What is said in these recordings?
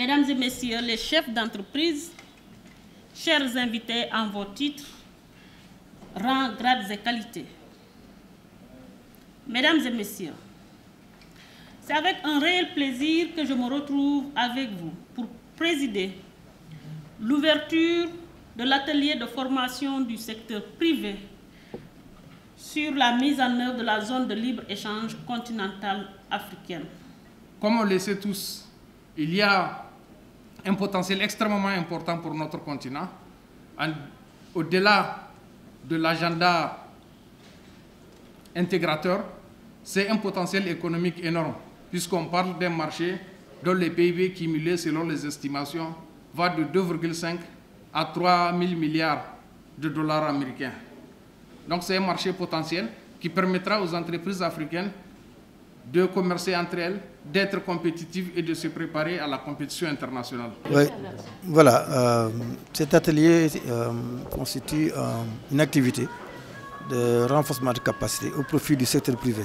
Mesdames et Messieurs les chefs d'entreprise, chers invités en vos titres, rangs, grades et qualités. Mesdames et Messieurs, c'est avec un réel plaisir que je me retrouve avec vous pour présider l'ouverture de l'atelier de formation du secteur privé sur la mise en œuvre de la zone de libre-échange continentale africaine. Comme on le sait tous, il y a un potentiel extrêmement important pour notre continent. Au-delà de l'agenda intégrateur, c'est un potentiel économique énorme, puisqu'on parle d'un marché dont le PIB cumulé, selon les estimations, va de 2,5 à 3 000 milliards de dollars américains. Donc c'est un marché potentiel qui permettra aux entreprises africaines de commercer entre elles, d'être compétitives et de se préparer à la compétition internationale. Oui, voilà, cet atelier constitue une activité de renforcement de capacité au profit du secteur privé,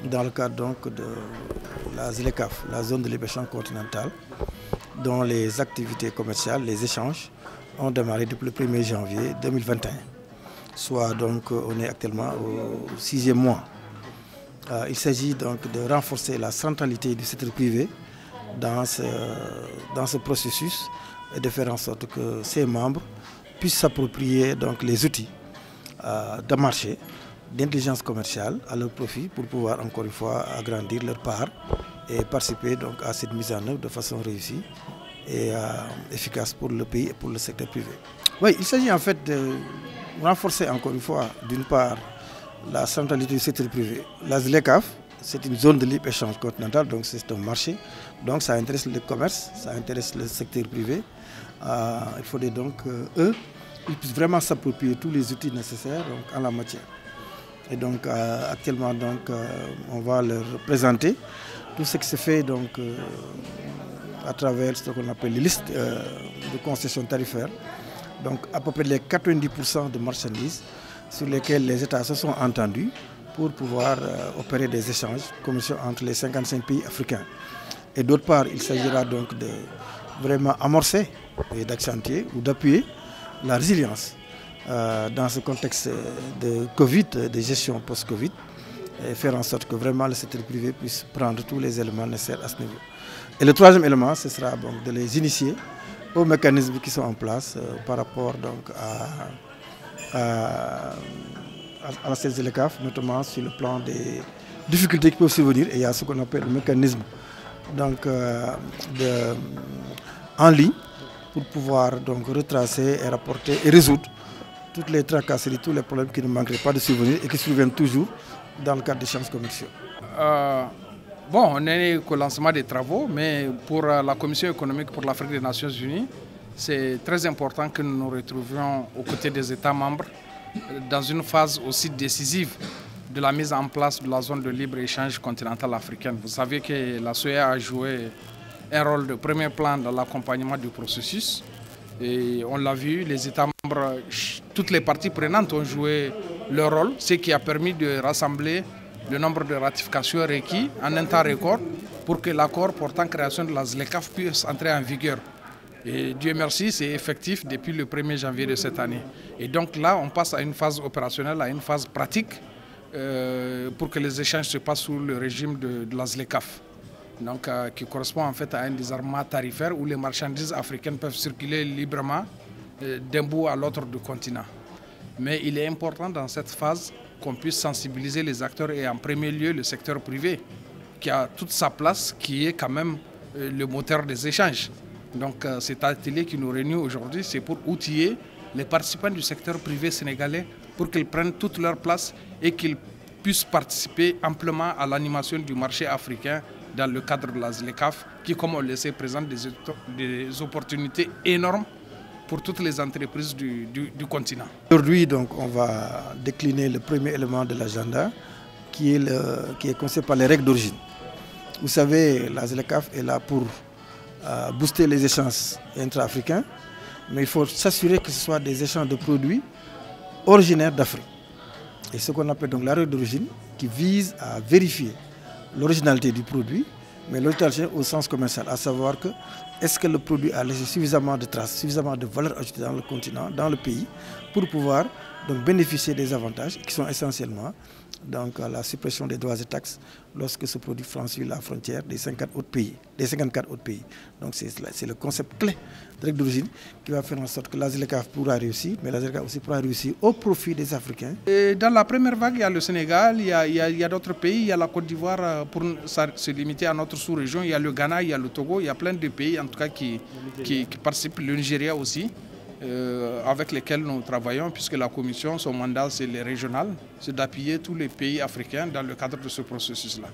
dans le cadre donc de la ZLECAf, la zone de libre-échange continentale, dont les activités commerciales, les échanges, ont démarré depuis le 1er janvier 2021. Soit donc on est actuellement au 6e mois. Il s'agit donc de renforcer la centralité du secteur privé dans ce processus et de faire en sorte que ses membres puissent s'approprier donc les outils de marché, d'intelligence commerciale à leur profit pour pouvoir encore une fois agrandir leur part et participer donc à cette mise en œuvre de façon réussie et efficace pour le pays et pour le secteur privé. Oui, il s'agit en fait de renforcer encore une fois, d'une part, la centralité du secteur privé. La ZLECAf, c'est une zone de libre-échange continental, donc c'est un marché. Donc ça intéresse le commerce, ça intéresse le secteur privé. Il faudrait donc qu'eux, ils puissent vraiment s'approprier tous les outils nécessaires donc, en la matière. Et donc actuellement, donc, on va leur présenter tout ce qui se fait donc, à travers ce qu'on appelle les listes de concessions tarifaires. Donc à peu près les 90% de marchandises sur lesquelles les États se sont entendus pour pouvoir opérer des échanges commerciaux entre les 55 pays africains. Et d'autre part, il s'agira donc de vraiment amorcer et d'accentuer ou d'appuyer la résilience dans ce contexte de Covid, de gestion post-Covid, et faire en sorte que vraiment le secteur privé puisse prendre tous les éléments nécessaires à ce niveau. Et le troisième élément, ce sera donc de les initier aux mécanismes qui sont en place par rapport donc à la ZLECAf, notamment sur le plan des difficultés qui peuvent survenir. Et il y a ce qu'on appelle le mécanisme donc, en ligne pour pouvoir donc, retracer et rapporter et résoudre toutes les tracasseries, tous les problèmes qui ne manqueraient pas de survenir et qui surviennent toujours dans le cadre des échanges commerciaux. Bon, on est qu'au lancement des travaux, mais pour la Commission économique pour l'Afrique des Nations Unies, c'est très important que nous nous retrouvions aux côtés des États membres dans une phase aussi décisive de la mise en place de la zone de libre-échange continentale africaine. Vous savez que la CEA a joué un rôle de premier plan dans l'accompagnement du processus. Et on l'a vu, les États membres, toutes les parties prenantes ont joué leur rôle, ce qui a permis de rassembler le nombre de ratifications requis en un temps record pour que l'accord portant création de la ZLECAf puisse entrer en vigueur. Et Dieu merci, c'est effectif depuis le 1er janvier de cette année. Et donc là, on passe à une phase opérationnelle, à une phase pratique pour que les échanges se passent sous le régime de la ZLECAf. Donc, qui correspond en fait à un désarmement tarifaire où les marchandises africaines peuvent circuler librement d'un bout à l'autre du continent. Mais il est important dans cette phase qu'on puisse sensibiliser les acteurs et en premier lieu le secteur privé qui a toute sa place, qui est quand même le moteur des échanges. Donc cet atelier qui nous réunit aujourd'hui, c'est pour outiller les participants du secteur privé sénégalais pour qu'ils prennent toute leur place et qu'ils puissent participer amplement à l'animation du marché africain dans le cadre de la ZLECAf qui, comme on le sait, présente des opportunités énormes pour toutes les entreprises du continent. Aujourd'hui, donc, on va décliner le premier élément de l'agenda qui est conçu par les règles d'origine. Vous savez, la ZLECAf est là pour booster les échanges intra-africains, mais il faut s'assurer que ce soit des échanges de produits originaires d'Afrique. Et ce qu'on appelle donc la règle d'origine qui vise à vérifier l'originalité du produit, mais l'orientation au sens commercial, à savoir que est-ce que le produit a laissé suffisamment de traces, suffisamment de valeur ajoutée dans le continent, dans le pays, pour pouvoir donc bénéficier des avantages qui sont essentiellement donc la suppression des droits et taxes lorsque ce produit franchit la frontière des 54 autres pays. Donc c'est le concept clé de règle d'origine qui va faire en sorte que la ZLECAf pourra réussir, mais la ZLECAf aussi pourra réussir au profit des Africains. Et dans la première vague, il y a le Sénégal, il y a d'autres pays, il y a la Côte d'Ivoire, pour se limiter à notre sous-région, il y a le Ghana, il y a le Togo, il y a plein de pays en tout cas qui participent, le Nigeria aussi. Avec lesquels nous travaillons, puisque la commission, son mandat, c'est les régionales, c'est d'appuyer tous les pays africains dans le cadre de ce processus-là.